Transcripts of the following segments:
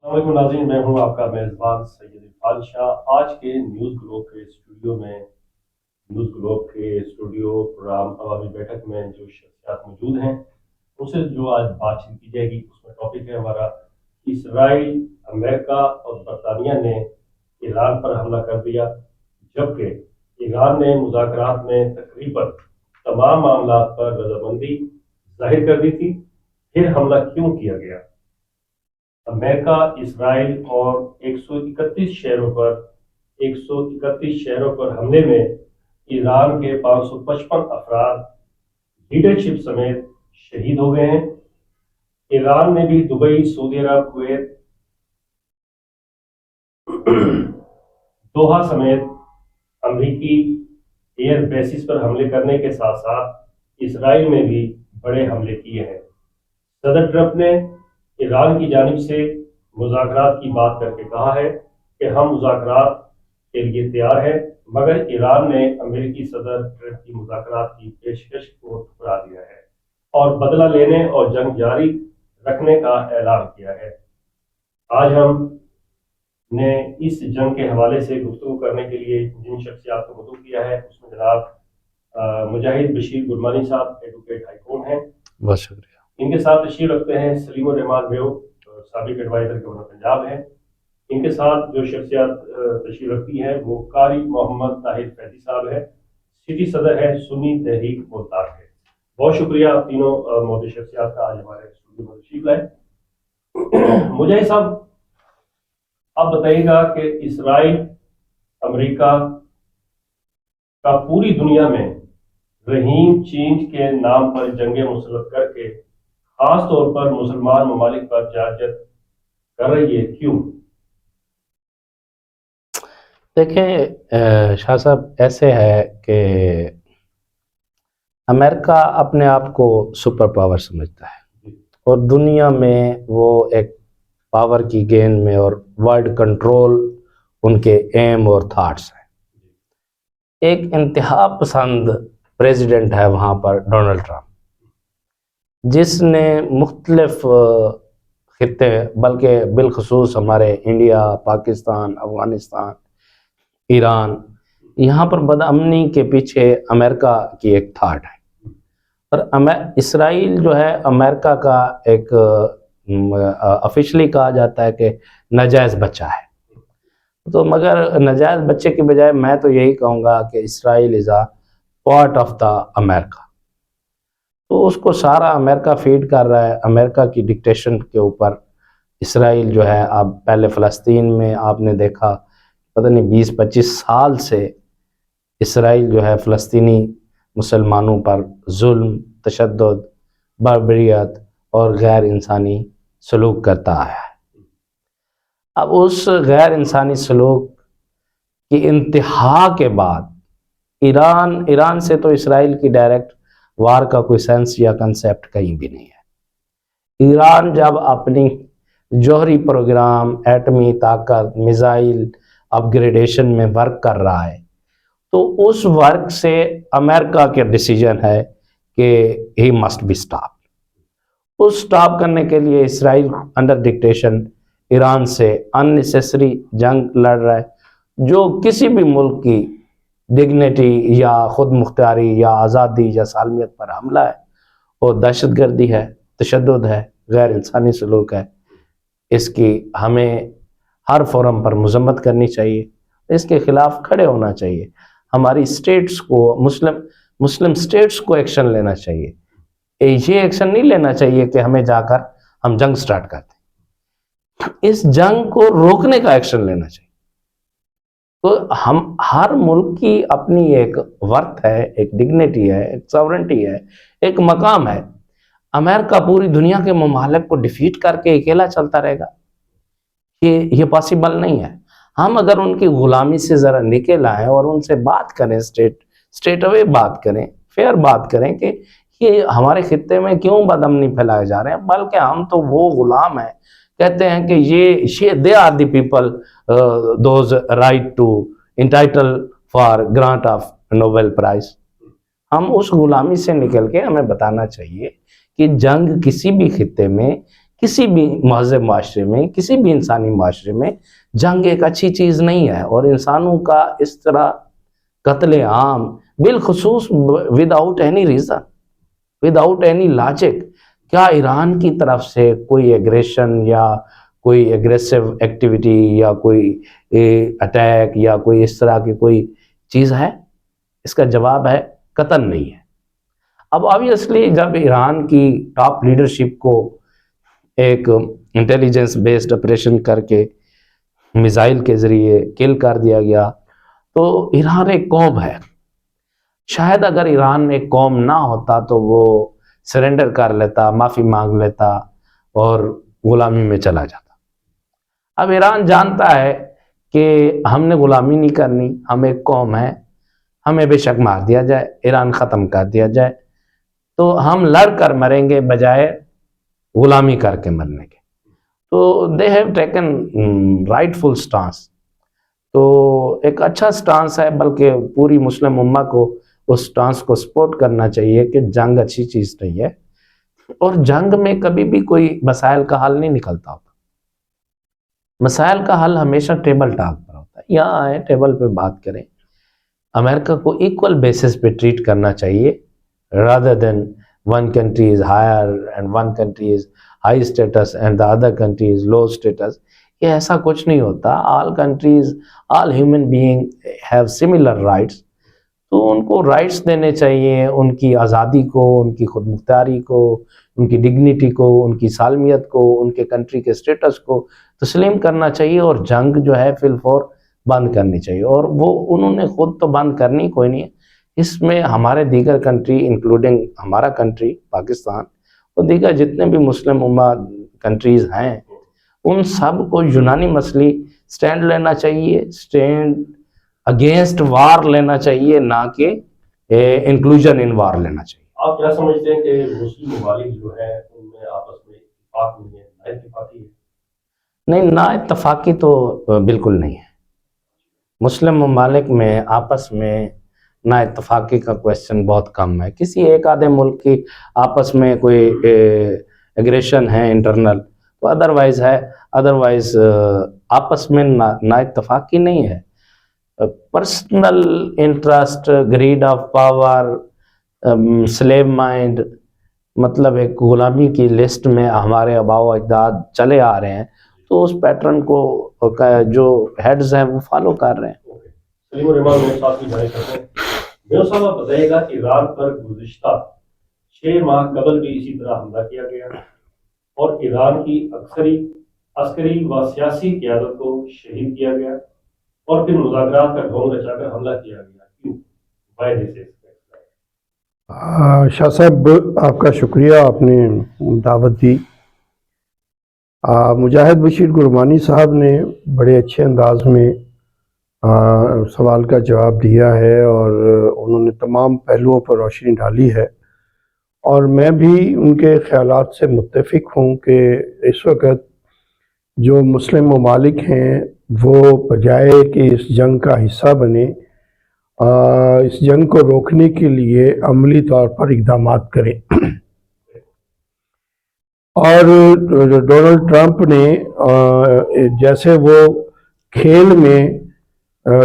السلام علیکم ناظرین، میں ہوں آپ کا میزبان سید عرفان شاہ۔ آج کے نیوز گلوب کے اسٹوڈیو میں پروگرام عوامی بیٹھک میں جو شخصیات موجود ہیں ان سے جو آج بات چیت کی جائے گی، اس میں ٹاپک ہے ہمارا اسرائیل، امریکہ اور برطانیہ نے ایران پر حملہ کر دیا، جبکہ ایران نے مذاکرات میں تقریباً تمام معاملات پر رضامندی ظاہر کر دی تھی، پھر حملہ کیوں کیا گیا؟ امریکہ، اسرائیل اور 131 شہروں پر حملے میں ایران کے 555 افراد لیڈرشپ سمیت شہید ہو گئے ہیں۔ ایران نے بھی دبئی، سعودی عرب، کویت، دوحہ سمیت امریکی ایئر بیسز پر حملے کرنے کے ساتھ ساتھ اسرائیل میں بھی بڑے حملے کیے ہیں۔ صدر ٹرمپ نے ایران کی جانب سے مذاکرات کی بات کر کے کہا ہے کہ ہم مذاکرات کے لیے تیار ہیں، مگر ایران نے امریکی صدر ٹرمپ کی مذاکرات کی پیشکش کو ٹھکرا دیا ہے اور بدلہ لینے اور جنگ جاری رکھنے کا اعلان کیا ہے۔ آج ہم نے اس جنگ کے حوالے سے گفتگو کرنے کے لیے جن شخصیات کو مدعو کیا ہے اس میں جناب مجاہد بشیر گرمانی صاحب ایڈوکیٹ ہائی کورٹ ہیں، بہت شکریہ۔ ان کے ساتھ تشریف رکھتے ہیں سلیم الرحمان بیو، سابق ایڈوائزر گورنر پنجاب ہیں۔ ان کے ساتھ جو شخصیات تشریف رکھتی ہیں وہ قاری محمد طاہر فیضی صاحب ہے، سٹی صدر ہے سنی تحریک ملتان ہے۔ بہت شکریہ آپ تینوں موجود شخصیات کا آج ہمارے اسٹوڈیو میں تشریف لائے۔ مجاہد صاحب، آپ بتائیے گا کہ اسرائیل، امریکہ کا پوری دنیا میں رحیم چینج کے نام پر جنگیں مسلط کر کے خاص طور پر مسلمان ممالک پر جارجت کر رہی ہے، کیوں؟ دیکھیں شاہ صاحب، ایسے ہے کہ امریکہ اپنے آپ کو سپر پاور سمجھتا ہے اور دنیا میں وہ ایک پاور کی گین میں اور ورلڈ کنٹرول ان کے ایم اور تھاٹس ہیں۔ ایک انتہا پسند پریزیڈنٹ ہے وہاں پر ڈونلڈ ٹرمپ، جس نے مختلف خطے بلکہ بالخصوص ہمارے انڈیا، پاکستان، افغانستان، ایران، یہاں پر بدامنی کے پیچھے امریکہ کی ایک تھاٹ ہے، اور اسرائیل جو ہے امریکہ کا ایک آفیشلی کہا جاتا ہے کہ ناجائز بچہ ہے۔ تو مگر ناجائز بچے کی بجائے میں تو یہی کہوں گا کہ اسرائیل از اے پارٹ آف دا امریکہ۔ تو اس کو سارا امریکہ فیڈ کر رہا ہے، امریکہ کی ڈکٹیشن کے اوپر اسرائیل جو ہے۔ اب پہلے فلسطین میں آپ نے دیکھا پتہ نہیں 20-25 سال سے اسرائیل جو ہے فلسطینی مسلمانوں پر ظلم، تشدد، بربریت اور غیر انسانی سلوک کرتا ہے۔ اب اس غیر انسانی سلوک کی انتہا کے بعد ایران سے تو اسرائیل کی ڈائریکٹ وار کا کوئی سینس یا کنسیپٹ کہیں بھی نہیں ہے۔ ایران جب اپنی جوہری پروگرام، ایٹمی طاقت، میزائل اپ گریڈیشن میں ورک کر رہا ہے، تو اس ورک سے امریکہ کے ڈیسیجن ہے کہ ہی مسٹ بی اسٹاپ۔ اس اسٹاپ کرنے کے لیے اسرائیل انڈر ڈکٹیشن ایران سے اننیسیسری جنگ لڑ رہا ہے، جو کسی بھی ملک کی ڈگنیٹی یا خود مختاری یا آزادی یا سالمیت پر حملہ ہے، وہ دہشت گردی ہے، تشدد ہے، غیر انسانی سلوک ہے۔ اس کی ہمیں ہر فورم پر مذمت کرنی چاہیے، اس کے خلاف کھڑے ہونا چاہیے۔ ہماری اسٹیٹس کو، مسلم اسٹیٹس کو ایکشن لینا چاہیے۔ یہ ایکشن نہیں لینا چاہیے کہ ہمیں جا کر ہم جنگ سٹارٹ کرتے ہیں، اس جنگ کو روکنے کا ایکشن لینا چاہیے۔ تو ہم ہر ملک کی اپنی ایک ورتھ ہے، ایک ڈگنیٹی ہے، ایک ساورنٹی ہے، ایک مقام ہے۔ امریکہ پوری دنیا کے ممالک کو ڈیفیٹ کر کے اکیلا چلتا رہے گا، یہ پاسبل نہیں ہے۔ ہم اگر ان کی غلامی سے ذرا نکل آئیں اور ان سے بات کریں، اسٹیٹ اوے بات کریں، فیئر بات کریں کہ یہ ہمارے خطے میں کیوں بدامنی پھیلائے جا رہے ہیں، بلکہ ہم تو وہ غلام ہیں، کہتے ہیں کہ یہ they are the people those right to entitle for grant of Nobel prize. ہم اس غلامی سے نکل کے ہمیں بتانا چاہیے کہ جنگ کسی بھی خطے میں کسی بھی مہذب معاشرے میں، کسی بھی انسانی معاشرے میں جنگ ایک اچھی چیز نہیں ہے، اور انسانوں کا اس طرح قتل عام، بالخصوص without any reason, without any logic. کیا ایران کی طرف سے کوئی ایگریشن یا کوئی ایگریسو ایکٹیویٹی یا کوئی اٹیک یا کوئی اس طرح کی کوئی چیز ہے؟ اس کا جواب ہے قطعاً نہیں ہے. اب آبویسلی جب ایران کی ٹاپ لیڈرشپ کو ایک انٹیلیجنس بیسڈ آپریشن کر کے میزائل کے ذریعے کل کر دیا گیا، تو ایران ایک قوم ہے. شاید اگر ایران ایک قوم نہ ہوتا تو وہ سرنڈر کر لیتا، معافی مانگ لیتا اور غلامی میں چلا جاتا. اب ایران جانتا ہے کہ ہم نے غلامی نہیں کرنی، ہم ایک قوم ہیں، ہمیں بے شک مار دیا جائے، ایران ختم کر دیا جائے، تو ہم لڑ کر مریں گے بجائے غلامی کر کے مرنے کے. تو they have taken rightful stance. تو ایک اچھا سٹانس ہے، بلکہ پوری مسلم امہ کو اس سٹانس کو سپورٹ کرنا چاہیے کہ جنگ اچھی چیز نہیں ہے، اور جنگ میں کبھی بھی کوئی مسائل کا حل نہیں نکلتا ہوتا. مسائل کا حل ہمیشہ ٹیبل ٹاک پر ہوتا ہے. یہاں آئیں، ٹیبل پہ بات کریں. امریکہ کو ایکول بیسس پہ ٹریٹ کرنا چاہیے rather than one country is higher and one country is high status and the other country is low status. یہ ایسا کچھ نہیں ہوتا. all countries, all human beings have similar rights. تو ان کو رائٹس دینے چاہیے، ان کی آزادی کو، ان کی خود مختاری کو، ان کی ڈگنیٹی کو، ان کی سالمیت کو، ان کے کنٹری کے سٹیٹس کو تسلیم کرنا چاہیے، اور جنگ جو ہے فی الفور بند کرنی چاہیے. اور وہ انہوں نے خود تو بند کرنی کوئی نہیں ہے، اس میں ہمارے دیگر کنٹری انکلوڈنگ ہمارا کنٹری پاکستان اور دیگر جتنے بھی مسلم امہ کنٹریز ہیں، ان سب کو یونانی مسئلے سٹینڈ لینا چاہیے، سٹینڈ اگینسٹ وار لینا چاہیے، نہ کہ انکلوژن ان وار لینا چاہیے. آپ کیا سمجھتے ہیں کہ مسلم ممالک جو ہیں ان میں آپس میں اتفاق نہیں ہے، نا اتفاقی ہے؟ نہیں، نا اتفاقی تو بالکل نہیں ہے. مسلم ممالک میں آپس میں نا اتفاقی کا کویسچن بہت کم ہے. کسی ایک آدھے ملک کی آپس میں کوئی ایگریشن ہے انٹرنل تو ادروائز ہے، ادروائز آپس میں نا اتفاقی نہیں ہے. Personal interest, greed of power, slave mind, مطلب ایک غلامی کی لسٹ میں ہمارے آباء و اجداد چلے آ رہے ہیں، تو اس پیٹرن کو جو ہیڈز ہیں وہ فالو کر رہے ہیں. سلیم الرحمان میرے ساتھ بھی جائے کرتے ہیں. میرے صاحب آپ بتائیے گا کہ ایران پر گزشتہ 6 ماہ قبل بھی اسی طرح حملہ کیا گیا اور ایران کی عسکری و سیاسی قیادت کو شہید کیا گیا، اور پھر مذاکرات کا ڈھونگ رچا کر حملہ کیا گیا. کیوں؟ وائی دس از؟ شاہ صاحب آپ کا شکریہ، آپ نے دعوت دی. مجاہد بشیر گرمانی صاحب نے بڑے اچھے انداز میں سوال کا جواب دیا ہے، اور انہوں نے تمام پہلوؤں پر روشنی ڈالی ہے، اور میں بھی ان کے خیالات سے متفق ہوں کہ اس وقت جو مسلم ممالک ہیں وہ بجائے کہ اس جنگ کا حصہ بنے، اس جنگ کو روکنے کے لیے عملی طور پر اقدامات کریں. اور ڈونلڈ ٹرمپ نے جیسے وہ کھیل میں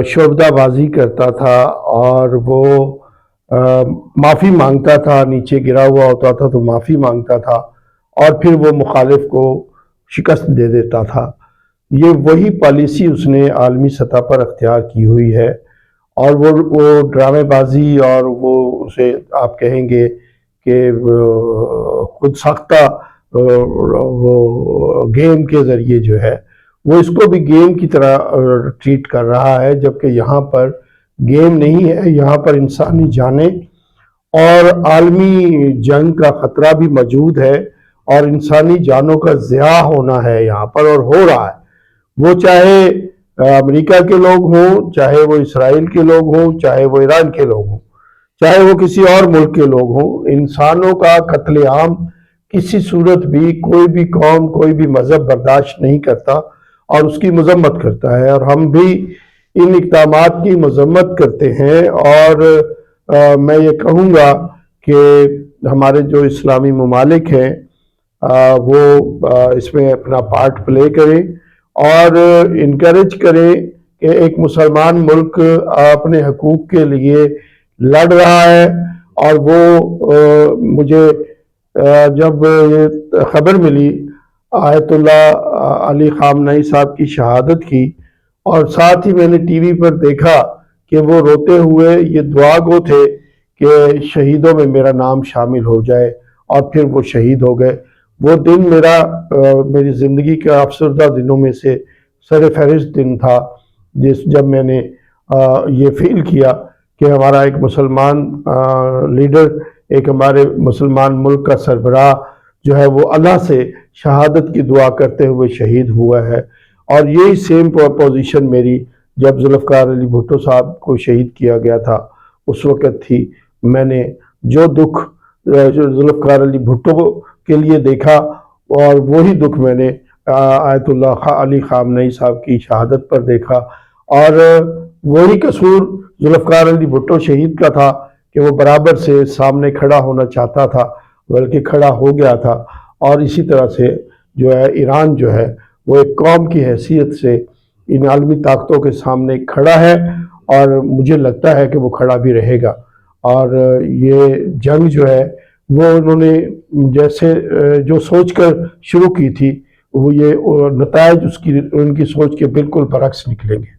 شعبدہ بازی کرتا تھا اور وہ معافی مانگتا تھا، نیچے گرا ہوا ہوتا تھا تو معافی مانگتا تھا اور پھر وہ مخالف کو شکست دے دیتا تھا، یہ وہی پالیسی اس نے عالمی سطح پر اختیار کی ہوئی ہے. اور وہ ڈرامے بازی اور وہ اسے آپ کہیں گے کہ خود ساختہ وہ گیم کے ذریعے جو ہے وہ اس کو بھی گیم کی طرح ٹریٹ کر رہا ہے، جبکہ یہاں پر گیم نہیں ہے، یہاں پر انسانی جانیں اور عالمی جنگ کا خطرہ بھی موجود ہے، اور انسانی جانوں کا ضیاع ہونا ہے یہاں پر، اور ہو رہا ہے. وہ چاہے امریکہ کے لوگ ہوں، چاہے وہ اسرائیل کے لوگ ہوں، چاہے وہ ایران کے لوگ ہوں، چاہے وہ کسی اور ملک کے لوگ ہوں، انسانوں کا قتل عام کسی صورت بھی کوئی بھی قوم، کوئی بھی مذہب برداشت نہیں کرتا اور اس کی مذمت کرتا ہے. اور ہم بھی ان اقدامات کی مذمت کرتے ہیں، اور میں یہ کہوں گا کہ ہمارے جو اسلامی ممالک ہیں وہ اس میں اپنا پارٹ پلے کریں اور انکریج کریں کہ ایک مسلمان ملک اپنے حقوق کے لیے لڑ رہا ہے. اور وہ مجھے جب یہ خبر ملی آیت اللہ علی خامنئی صاحب کی شہادت کی، اور ساتھ ہی میں نے ٹی وی پر دیکھا کہ وہ روتے ہوئے یہ دعا گو تھے کہ شہیدوں میں میرا نام شامل ہو جائے، اور پھر وہ شہید ہو گئے. وہ دن میری زندگی کا افسردہ دنوں میں سے سر فہرست دن تھا، جب میں نے یہ فیل کیا کہ ہمارا ایک مسلمان لیڈر، ایک ہمارے مسلمان ملک کا سربراہ جو ہے وہ اللہ سے شہادت کی دعا کرتے ہوئے شہید ہوا ہے. اور یہی سیم پوزیشن میری جب ذوالفقار علی بھٹو صاحب کو شہید کیا گیا تھا اس وقت تھی. میں نے جو دکھ ذوالفقار علی بھٹو کے لیے دیکھا، اور وہی دکھ میں نے آیت اللہ علی خامنئی صاحب کی شہادت پر دیکھا. اور وہی قصور ذوالفقار علی بھٹو شہید کا تھا کہ وہ برابر سے سامنے کھڑا ہونا چاہتا تھا، بلکہ کھڑا ہو گیا تھا. اور اسی طرح سے جو ہے ایران جو ہے وہ ایک قوم کی حیثیت سے ان عالمی طاقتوں کے سامنے کھڑا ہے، اور مجھے لگتا ہے کہ وہ کھڑا بھی رہے گا. اور یہ جنگ جو ہے وہ انہوں نے جیسے جو سوچ کر شروع کی تھی، وہ یہ نتائج ان کی سوچ کے بالکل برعکس نکلیں گے.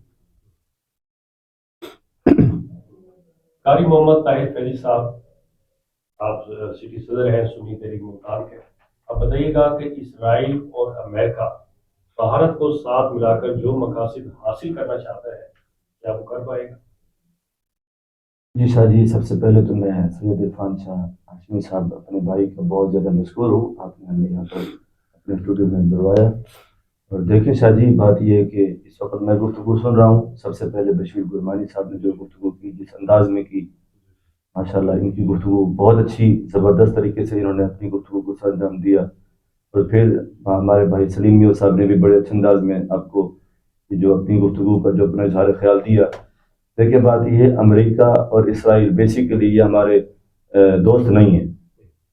قاری محمد طاہر فیضی صاحب، آپ سٹی صدر ہیں سنی تحریک ملتان کے، آپ بتائیے گا کہ اسرائیل اور امریکہ بھارت کو ساتھ ملا کر جو مقاصد حاصل کرنا چاہتا ہے کیا وہ کر پائے گا؟ جی شاہ جی، سب سے پہلے تو میں سید عرفان شاہ ہاشمی صاحب اپنے بھائی کا بہت زیادہ مشکور ہوں، آپ نے ہمیں یہاں پر اپنے اسٹوڈیو میں بلوایا. اور دیکھیں شاہ جی، بات یہ ہے کہ اس وقت میں گفتگو سن رہا ہوں، سب سے پہلے بشیر گرمانی صاحب نے جو گفتگو کی، جس انداز میں کی، ماشاءاللہ ان کی گفتگو بہت اچھی زبردست طریقے سے انہوں نے اپنی گفتگو کو سر انجام دیا. اور پھر ہمارے بھائی سلیم میو صاحب نے بھی بڑے اچھے انداز میں آپ کو جو اپنی گفتگو پر جو اپنا اظہار خیال دیا. دیکھیں بات یہ ہے، امریکہ اور اسرائیل بیسیکلی یہ ہمارے دوست نہیں ہیں،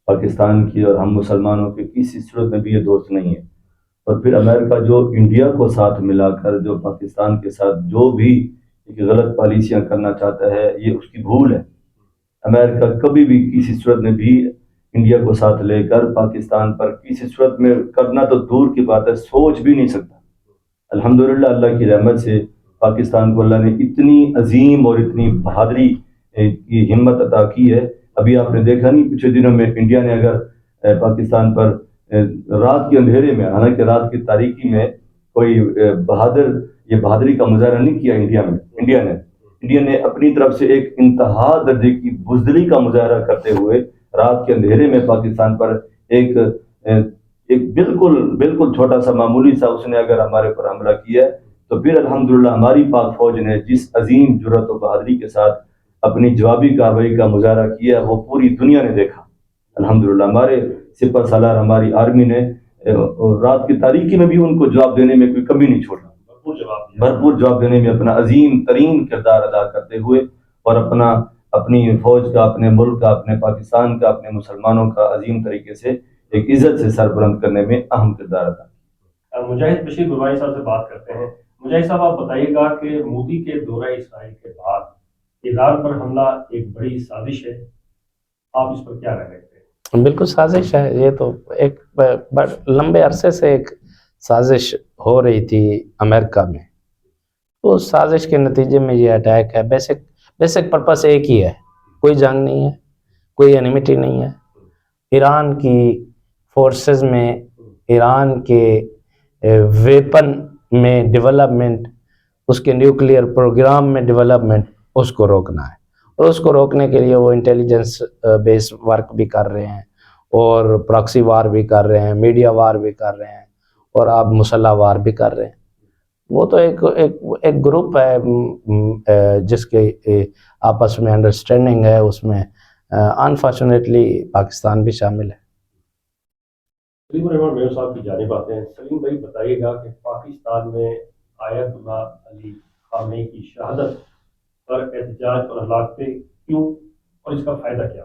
پاکستان کی اور ہم مسلمانوں کے کسی صورت میں بھی یہ دوست نہیں ہیں. اور پھر امریکہ جو انڈیا کو ساتھ ملا کر جو پاکستان کے ساتھ جو بھی ایک غلط پالیسیاں کرنا چاہتا ہے، یہ اس کی بھول ہے. امریکہ کبھی بھی کسی صورت میں بھی انڈیا کو ساتھ لے کر پاکستان پر کسی صورت میں کرنا تو دور کی بات ہے، سوچ بھی نہیں سکتا. الحمدللہ اللہ کی رحمت سے پاکستان کو اللہ نے اتنی عظیم اور اتنی بہادری کی ہمت عطا کی ہے. ابھی آپ نے دیکھا نہیں پچھلے دنوں میں انڈیا نے اگر پاکستان پر رات کے اندھیرے میں، حالانکہ رات کی تاریکی میں کوئی یہ بہادری کا مظاہرہ نہیں کیا انڈیا نے اپنی طرف سے ایک انتہا درجے کی بزدلی کا مظاہرہ کرتے ہوئے رات کے اندھیرے میں پاکستان پر ایک بالکل چھوٹا سا معمولی سا اس نے اگر ہمارے پر حملہ کیا ہے، تو پھر الحمدللہ ہماری پاک فوج نے جس عظیم جرأت و بہادری کے ساتھ اپنی جوابی کارروائی کا مظاہرہ کیا وہ پوری دنیا نے دیکھا. الحمدللہ ہمارے سپہ سالار ہماری آرمی نے رات کی تاریکی میں بھی ان کو جواب دینے میں کوئی کمی نہیں چھوڑا، بھرپور جواب دینے میں اپنا عظیم ترین کردار ادا کرتے ہوئے، اور اپنی فوج کا، اپنے ملک کا، اپنے پاکستان کا، اپنے مسلمانوں کا عظیم طریقے سے ایک عزت سے سربلند کرنے میں اہم کردار ادا. مجاہد بشیر گرمانی صاحب سے بات کرتے ہیں. مجاہد صاحب، آپ بتائیے گا کہ مودی کے دورہ اسرائیل کے بعد ایران پر حملہ ایک بڑی سازش ہے، آپ اس پر کیا رائے رکھتے ہیں؟ بالکل سازش ہے، یہ تو ایک لمبے عرصے سے ایک سازش ہو رہی تھی امریکہ میں. تو سازش کے نتیجے میں یہ اٹیک ہے. بیسک پرپس ایک ہی ہے، کوئی جنگ نہیں ہے، کوئی انیمیٹی نہیں ہے. ایران کی فورسز میں، ایران کے ویپن میں ڈیولپمنٹ، اس کے نیوکلیئر پروگرام میں ڈیولپمنٹ، اس کو روکنا ہے. اور اس کو روکنے کے لیے وہ انٹیلیجنس بیس ورک بھی کر رہے ہیں، اور پراکسی وار بھی کر رہے ہیں، میڈیا وار بھی کر رہے ہیں، اور آپ مسلح وار بھی کر رہے ہیں. وہ تو ایک گروپ ہے جس کے آپس میں انڈرسٹینڈنگ ہے، اس میں انفارچونیٹلی پاکستان بھی شامل ہے. سلیم الرحمان میو صاحب کی جانب آتے ہیں. سلیم بھائی، بتائیے گا کہ پاکستان میں آیت اللہ علی خامنئی کی شہادت پر احتجاج اور ہلاکتیں کیوں، اور اس کا فائدہ کیا؟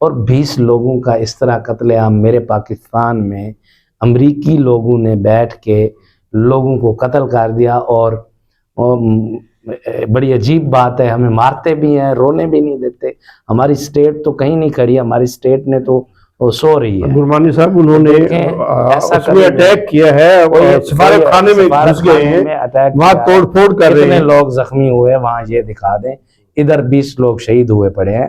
اور 20 لوگوں کا اس طرح قتل عام میرے پاکستان میں امریکی لوگوں نے بیٹھ کے لوگوں کو قتل کر دیا، اور بڑی عجیب بات ہے، ہمیں مارتے بھی ہیں، رونے بھی نہیں دیتے. ہماری سٹیٹ تو کہیں نہیں کھڑی، ہماری سٹیٹ نے تو وہ سو رہی ہے. نعمانی صاحب انہوں نے ایسا اس میں اٹیک کیا ہے، سفارت خانے میں گھس گئے ہیں، وہاں توڑ پھوڑ کر رہے کتنے ہیں. لوگ زخمی ہوئے وہاں یہ دکھا دیں. ادھر 20 لوگ شہید ہوئے پڑے ہیں،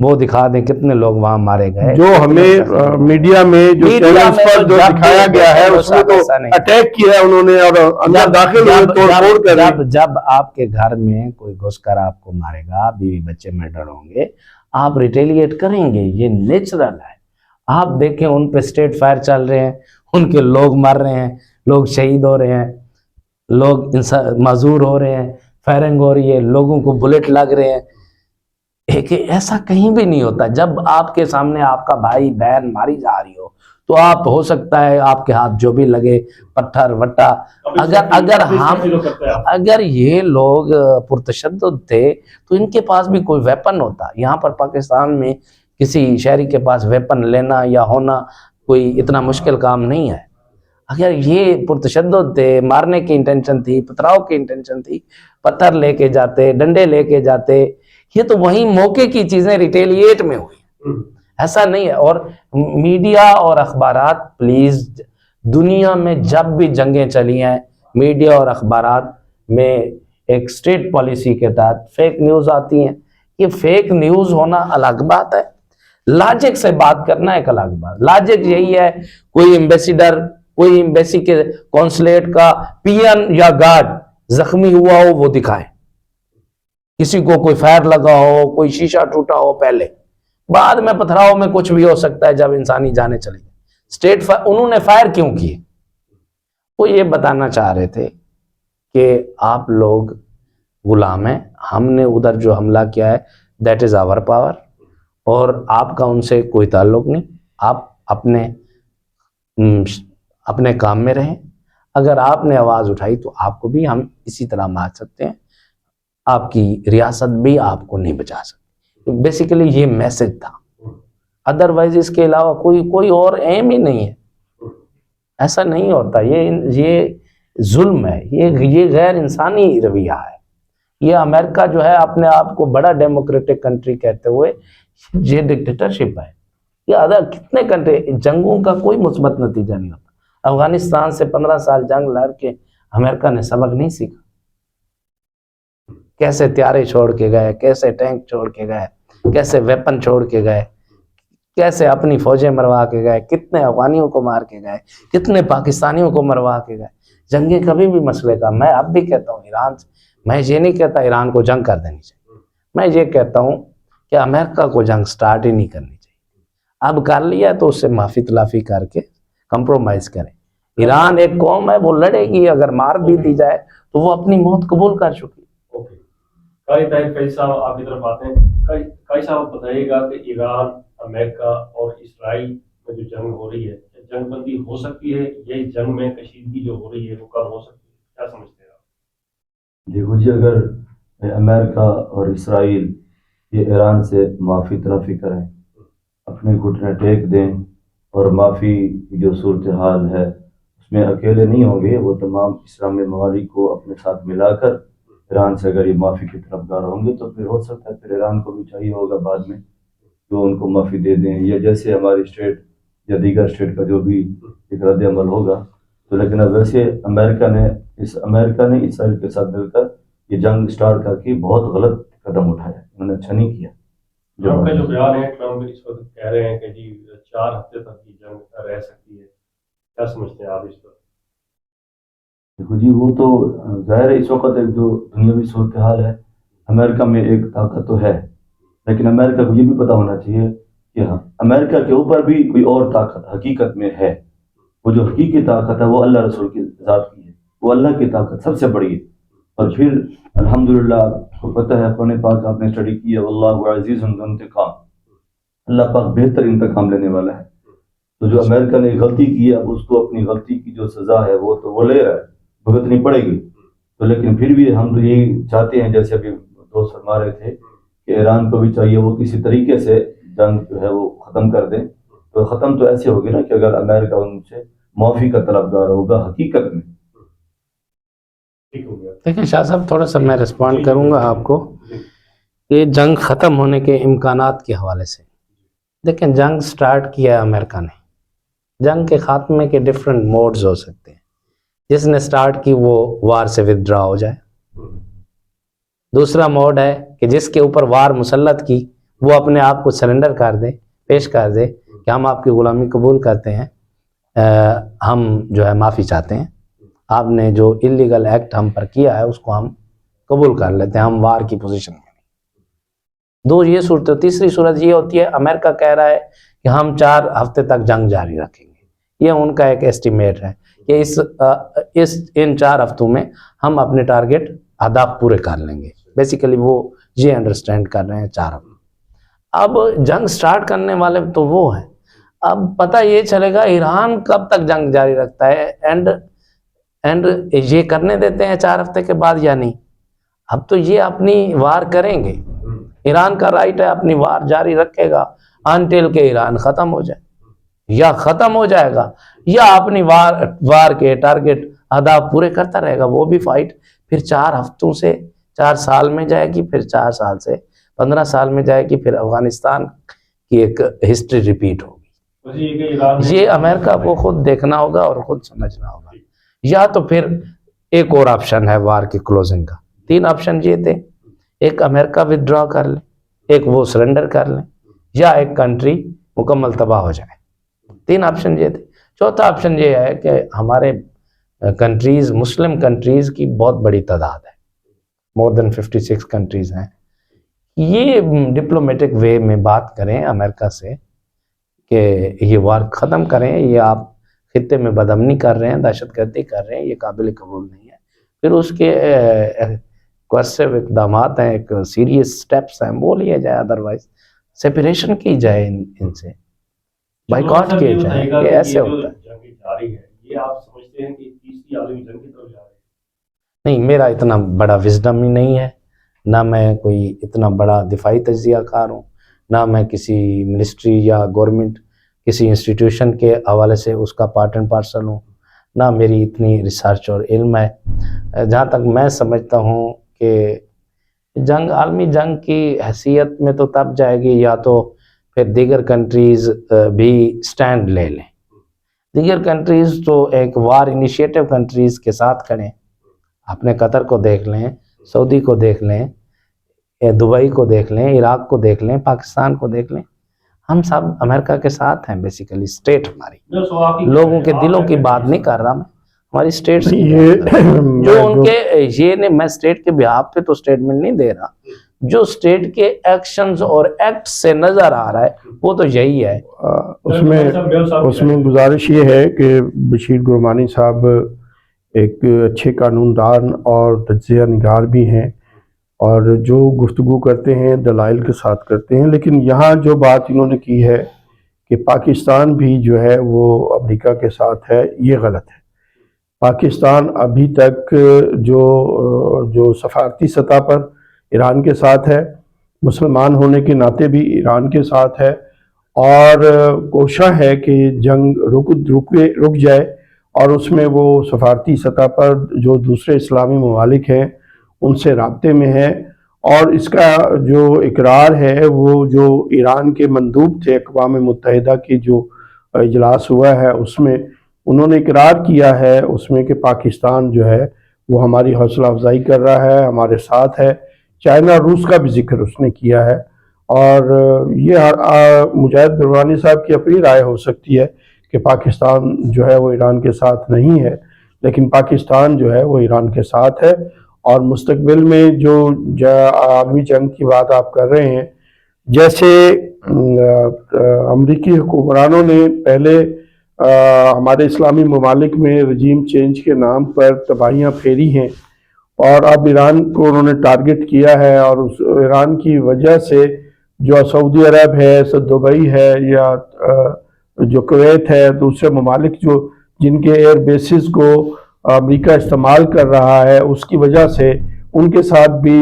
وہ دکھا دیں کتنے لوگ وہاں مارے گئے. جو ہمیں میڈیا میں جو چینلز پر جو دکھایا گیا ہے اس میں تو اٹیک کیا ہے انہوں نے، اور اندر داخل ہوئے توڑ پھوڑ کر رہے ہیں. جب آپ کے گھر میں کوئی گھس کر آپ کو مارے گا، بیوی بچے مرڈر ہوں گے، آپ ریٹیلیٹ کریں گے، یہ نیچرل ہے. آپ دیکھیں ان پہ اسٹیٹ فائر چل رہے ہیں، ان کے لوگ مر رہے ہیں، لوگ شہید ہو رہے ہیں، لوگ معذور ہو رہے ہیں، فائرنگ ہو رہی ہے، لوگوں کو بلٹ لگ رہے ہیں. ایسا کہیں بھی نہیں ہوتا. جب آپ کے سامنے آپ کا بھائی بہن ماری جا رہی ہو تو آپ ہو سکتا ہے آپ کے ہاتھ جو بھی لگے، پتھر وٹا، اگر یہ لوگ پرتشدد تھے تو ان کے پاس بھی کوئی ویپن ہوتا. یہاں پر پاکستان میں کسی شہری کے پاس ویپن لینا یا ہونا کوئی اتنا مشکل کام نہیں ہے. اگر یہ پرتشدد تھے، مارنے کی انٹینشن تھی، پتھراؤ کی انٹینشن تھی، پتھر لے کے جاتے، ڈنڈے لے کے جاتے. یہ تو وہی موقع کی چیزیں ریٹیلیٹ میں ہوئی، ایسا نہیں ہے. اور میڈیا اور اخبارات پلیز، دنیا میں جب بھی جنگیں چلی ہیں میڈیا اور اخبارات میں ایک اسٹیٹ پالیسی کے تحت فیک نیوز آتی ہیں. یہ فیک نیوز ہونا الگ بات ہے، لاجک سے بات کرنا ایک الگ بات. لاجک یہی ہے کوئی ایمبیسیڈر، کوئی ایمبیسی کے کونسلیٹ کا پی این یا گارڈ زخمی ہوا ہو وہ دکھائے، کسی کو کوئی فائر لگا ہو، کوئی شیشہ ٹوٹا ہو پہلے، بعد میں پتھراؤ میں کچھ بھی ہو سکتا ہے جب انسانی جانیں چلی گئی. اسٹیٹ انہوں نے فائر کیوں کیے؟ وہ یہ بتانا چاہ رہے تھے کہ آپ لوگ غلام ہیں، ہم نے ادھر جو حملہ کیا ہے دیٹ از آور پاور، اور آپ کا ان سے کوئی تعلق نہیں. آپ اپنے کام میں رہیں. اگر آپ نے آواز اٹھائی تو آپ کو بھی ہم اسی طرح مار سکتے ہیں، آپ کی ریاست بھی آپ کو نہیں بچا سکتی. بیسیکلی یہ میسج تھا، ادروائز اس کے علاوہ کوئی اور ایم ہی نہیں ہے. ایسا نہیں ہوتا، یہ ظلم ہے، یہ غیر انسانی رویہ ہے. یہ امریکہ جو ہے اپنے آپ کو بڑا ڈیموکریٹک کنٹری کہتے ہوئے یہ ڈکٹیٹرشپ ہے. یہ کتنے کنٹری، جنگوں کا کوئی مثبت نتیجہ نہیں ہوتا. افغانستان سے 15 سال جنگ لڑ کے امریکہ نے سبق نہیں سیکھا. کیسے طیارے چھوڑ کے گئے، کیسے ٹینک چھوڑ کے گئے، کیسے ویپن چھوڑ کے گئے، کیسے اپنی فوجیں مروا کے گئے، کتنے افغانیوں کو مار کے گئے، کتنے پاکستانیوں کو مروا کے گئے. جنگیں کبھی بھی مسئلے کا، میں اب بھی کہتا ہوں ایران سے، میں یہ نہیں کہتا ایران کو جنگ کر دینی چاہیے، میں یہ کہتا ہوں کہ امریکہ کو جنگ سٹارٹ ہی نہیں کرنی چاہیے. اب کر لیا تو اس سے معافی تلافی کر کے کمپرومائز کریں. ایران ایک قوم ہے، وہ لڑے گی، اگر مار بھی دی جائے تو وہ اپنی موت قبول کر چکی. قاری طاہر قیسی صاحب آپ کی طرف آتے ہیں. قیسی صاحب بتائیے گا کہ ایران، امریکہ اور اسرائیل میں جو جنگ ہو رہی ہے، جنگ بندی ہو سکتی ہے؟ یہ جنگ میں کشیدگی جو ہو رہی ہے وہ کم ہو سکتی ہے؟ کیا سمجھتے ہیں آپ؟ دیکھو جی، اگر امریکہ اور اسرائیل یہ ایران سے معافی تلافی کریں، اپنے گھٹنے ٹیک دیں، اور معافی کی جو صورتحال ہے اس میں اکیلے نہیں ہوں گے، وہ تمام اسلامی ممالک کو اپنے ساتھ ملا کر ایران سے اگر یہ معافی کی طرفدار ہوں گے تو پھر ہو سکتا ہے پھر ایران کو بھی چاہیے ہوگا بعد میں جو ان کو معافی دے دیں، یا جیسے ہماری اسٹیٹ یا دیگر اسٹیٹ کا جو بھی ایک رد عمل ہوگا. تو لیکن اب ویسے امریکہ نے اسرائیل کے ساتھ مل کر یہ جنگ سٹارٹ کر کے بہت غلط قدم اٹھایا، انہوں نے اچھا نہیں کیا. ٹرمپ کا جو بیان ہے، ٹرمپ اس وقت کہہ رہے ہیں کہ جی 4 ہفتے تک یہ جنگ رہ سکتی ہے، کیا سمجھتے ہیں آپ اس پر؟ دیکھو جی، وہ تو ظاہر ہے اس وقت ایک جو دنیاوی صورتحال ہے، امریکہ میں ایک طاقت تو ہے، لیکن امریکہ کو یہ بھی پتہ ہونا چاہیے کہ امریکہ کے اوپر بھی کوئی اور طاقت حقیقت میں ہے. وہ جو حقیقی طاقت ہے وہ اللہ رسول کی ذات کی ہے، وہ اللہ کی طاقت سب سے بڑی ہے. اور پھر الحمدللہ آپ کو پتہ ہے، قرآن پاک آپ نے اسٹڈی کی ہے، واللہ عزیز ذو انتقام، اللہ پاک بہتر انتقام لینے والا ہے. تو جو امریکہ نے غلطی کی ہے، اب اس کو اپنی غلطی کی جو سزا ہے وہ تو وہ لے رہا ہے، بھگتنی پڑے گی. تو لیکن پھر بھی ہم تو یہی چاہتے ہیں، جیسے ابھی دوست فرما رہے تھے، کہ ایران کو بھی چاہیے وہ کسی طریقے سے جنگ جو ہے وہ ختم کر دیں. تو ختم تو ایسے ہوگی نا کہ اگر امریکہ ان سے معافی کا طلبگار ہوگا حقیقت میں. ٹھیک ہو گیا. دیکھیں شاہ صاحب، تھوڑا سا میں رسپونڈ کروں گا آپ کو کہ جنگ ختم ہونے کے امکانات کے حوالے سے. دیکھیں جنگ سٹارٹ کیا ہے امریکہ نے. جنگ کے خاتمے کے ڈیفرنٹ موڈز ہو سکتے ہیں. جس نے سٹارٹ کی وہ وار سے ودرا ہو جائے. دوسرا موڈ ہے کہ جس کے اوپر وار مسلط کی وہ اپنے آپ کو سرنڈر کر دے، پیش کر دے کہ ہم آپ کی غلامی قبول کرتے ہیں، ہم جو ہے معافی چاہتے ہیں، آپ نے جو اللیگل ایکٹ ہم پر کیا ہے اس کو ہم قبول کر لیتے ہیں، ہم وار کی پوزیشن میں. دو یہ صورت. تیسری صورت یہ ہوتی ہے امریکہ کہہ رہا ہے کہ ہم 4 ہفتے تک جنگ جاری رکھیں گے. یہ ان کا ایک ایسٹیمیٹ ہے کہ ان 4 ہفتوں میں ہم اپنے ٹارگٹ اہداف پورے کر لیں گے. بیسیکلی وہ یہ انڈرسٹینڈ کر رہے ہیں 4 ہفتے. اب جنگ سٹارٹ کرنے والے تو وہ ہیں. اب پتہ یہ چلے گا ایران کب تک جنگ جاری رکھتا ہے، اینڈ یہ کرنے دیتے ہیں 4 ہفتے کے بعد یا نہیں. اب تو یہ اپنی وار کریں گے. ایران کا رائٹ ہے اپنی وار جاری رکھے گا انٹل کہ ایران ختم ہو جائے، یا ختم ہو جائے گا یا اپنی وار کے ٹارگٹ اہداف پورے کرتا رہے گا. وہ بھی فائٹ پھر 4 ہفتوں سے 4 سال میں جائے گی، پھر 4 سال سے 15 سال میں جائے گی، پھر افغانستان کی ایک ہسٹری ریپیٹ ہوگی. یہ امریکہ کو خود دیکھنا ہوگا اور خود سمجھنا ہوگا. یا تو پھر ایک اور آپشن ہے وار کی کلوزنگ کا. 3 آپشن یہ تھے. ایک امریکہ ودرا کر لے، ایک وہ سرنڈر کر لیں، یا ایک کنٹری مکمل تباہ ہو جائے. 3 آپشن یہ تھے. چوتھا آپشن یہ ہے کہ ہمارے کنٹریز، مسلم کنٹریز کی بہت بڑی تعداد ہے، مور دین 56 کنٹریز ہیں. یہ ڈپلومیٹک وے میں بات کریں امریکہ سے کہ یہ وار ختم کریں، یہ آپ خطے میں بدامنی کر رہے ہیں، دہشت گردی کر رہے ہیں، یہ قابل قبول نہیں ہے. پھر اس کے کوارسو اقدامات ہیں، ایک سیریس سٹیپس ہیں، وہ لیے جائے. ادروائز سیپریشن کی جائے ان سے، بائیکاٹ کیے جائے. یہ ایسے ہوتا ہے. جنگ جاری ہے، یہ آپ سمجھتے ہیں کہ تیسری عالمی جنگ کی طرف جا رہے ہیں؟ نہیں، میرا اتنا بڑا وزڈم ہی نہیں ہے، نہ میں کوئی اتنا بڑا دفاعی تجزیہ کار ہوں، نہ میں کسی منسٹری یا گورنمنٹ کسی انسٹیٹیوشن کے حوالے سے اس کا پارٹ اینڈ پارسل ہوں، نہ میری اتنی ریسرچ اور علم ہے. جہاں تک میں سمجھتا ہوں کہ جنگ، عالمی جنگ کی حیثیت میں تو تب جائے گی یا تو پھر دیگر کنٹریز بھی سٹینڈ لے لیں. دیگر کنٹریز تو ایک وار انیشیٹو کنٹریز کے ساتھ کھڑیں. اپنے قطر کو دیکھ لیں، سعودی کو دیکھ لیں، دبئی کو دیکھ لیں، عراق کو دیکھ لیں، پاکستان کو دیکھ لیں. ہم سب امریکہ کے ساتھ ہیں. بیسیکلی اسٹیٹ ہماری، لوگوں کے دلوں کی بات نہیں کر رہا میں، ہماری اسٹیٹس کی جو ان کے یہ نہیں. میں اسٹیٹ کے بیہاف پہ تو اسٹیٹمنٹ نہیں دے رہا، جو اسٹیٹ کے ایکشنز اور ایکٹ سے نظر آ رہا ہے وہ تو یہی ہے. اس میں گزارش یہ ہے کہ بشیر گرمانی صاحب ایک اچھے قانون دان اور تجزیہ نگار بھی ہیں، اور جو گفتگو کرتے ہیں دلائل کے ساتھ کرتے ہیں. لیکن یہاں جو بات انہوں نے کی ہے کہ پاکستان بھی جو ہے وہ امریکہ کے ساتھ ہے، یہ غلط ہے. پاکستان ابھی تک جو سفارتی سطح پر ایران کے ساتھ ہے، مسلمان ہونے کے ناطے بھی ایران کے ساتھ ہے، اور کوشاں ہے کہ جنگ رک جائے، اور اس میں وہ سفارتی سطح پر جو دوسرے اسلامی ممالک ہیں ان سے رابطے میں ہے. اور اس کا جو اقرار ہے وہ جو ایران کے مندوب تھے اقوام متحدہ کی جو اجلاس ہوا ہے اس میں انہوں نے اقرار کیا ہے اس میں کہ پاکستان جو ہے وہ ہماری حوصلہ افزائی کر رہا ہے، ہمارے ساتھ ہے. چائنا روس کا بھی ذکر اس نے کیا ہے. اور یہ مجاہد گرمانی صاحب کی اپنی رائے ہو سکتی ہے کہ پاکستان جو ہے وہ ایران کے ساتھ نہیں ہے، لیکن پاکستان جو ہے وہ ایران کے ساتھ ہے. اور مستقبل میں جو عالمی جنگ کی بات آپ کر رہے ہیں، جیسے امریکی حکمرانوں نے پہلے ہمارے اسلامی ممالک میں رجیم چینج کے نام پر تباہیاں پھیری ہیں، اور اب ایران کو انہوں نے ٹارگٹ کیا ہے، اور اس ایران کی وجہ سے جو سعودی عرب ہے، دبئی ہے، یا جو کویت ہے، دوسرے ممالک جو جن کے ایئر بیسز کو امریکہ استعمال کر رہا ہے، اس کی وجہ سے ان کے ساتھ بھی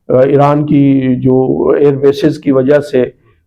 ایران کی جو ایئر بیسز کی وجہ سے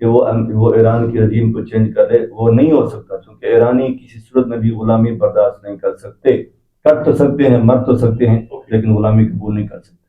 کہ وہ ایران کی رجیم کو چینج کر دے، وہ نہیں ہو سکتا، کیونکہ ایرانی کسی صورت میں بھی غلامی برداشت نہیں کر سکتے. کر تو سکتے ہیں، مر تو سکتے ہیں، لیکن غلامی قبول نہیں کر سکتے.